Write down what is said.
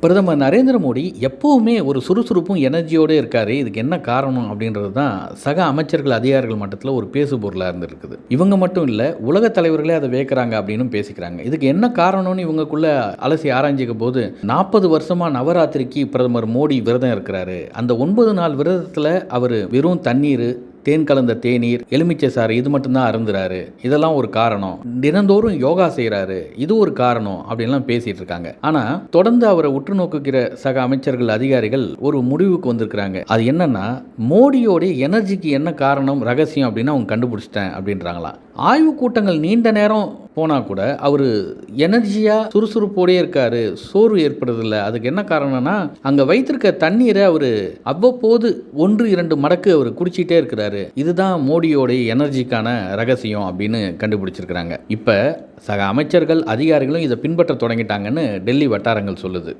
பிரதமர் நரேந்திர மோடி எப்பவுமே ஒரு சுறுசுறுப்பும் எனர்ஜியோட இருக்காரு. இதுக்கு என்ன காரணம் அப்படின்றது தான் சக அமைச்சர்கள், அதிகாரிகள் மட்டத்தில் ஒரு பேசு பொருளாக இருந்திருக்குது. இவங்க மட்டும் இல்லை, உலக தலைவர்களே அதை வேக்கிறாங்க அப்படின்னு பேசிக்கிறாங்க. இதுக்கு என்ன காரணம்னு இவங்களுக்குள்ள அலசி ஆராய்ஞ்சிக்க போது 40 வருஷமா நவராத்திரிக்கு பிரதமர் மோடி விரதம் இருக்கிறாரு. அந்த 9 நாள் விரதத்தில் அவர் வெறும் தண்ணீர், தேன் கலந்த தேநீர், எலுமிச்சை சாறு இது மட்டும்தான் அருந்துறாரு. இதெல்லாம் ஒரு காரணம். தினந்தோறும் யோகா செய்கிறாரு, இது ஒரு காரணம் அப்படின்லாம் பேசிட்டு இருக்காங்க. ஆனால் தொடர்ந்து அவரை உற்று நோக்குகிற சக அமைச்சர்கள், அதிகாரிகள் ஒரு முடிவுக்கு வந்திருக்கிறாங்க. அது என்னன்னா, மோடியோடைய எனர்ஜிக்கு என்ன காரணம், ரகசியம் அப்படின்னு அவங்க கண்டுபிடிச்சிட்டேன் அப்படின்றாங்களாம். ஆய்வு கூட்டங்கள் நீண்ட நேரம் போனால் கூட அவர் எனர்ஜியாக சுறுசுறுப்போடே இருக்காரு, சோர்வு ஏற்படுறதில்ல. அதுக்கு என்ன காரணம்னா, அங்கே வைத்திருக்க தண்ணீரை அவர் அவ்வப்போது 1-2 மடக்கு அவர் குடிச்சிட்டே இருக்கிறாரு. இதுதான் மோடியோடைய எனர்ஜிக்கான ரகசியம் அப்படின்னு கண்டுபிடிச்சிருக்கிறாங்க. இப்போ சக அமைச்சர்கள், அதிகாரிகளும் இதை பின்பற்ற தொடங்கிட்டாங்கன்னு டெல்லி வட்டாரங்கள் சொல்லுது.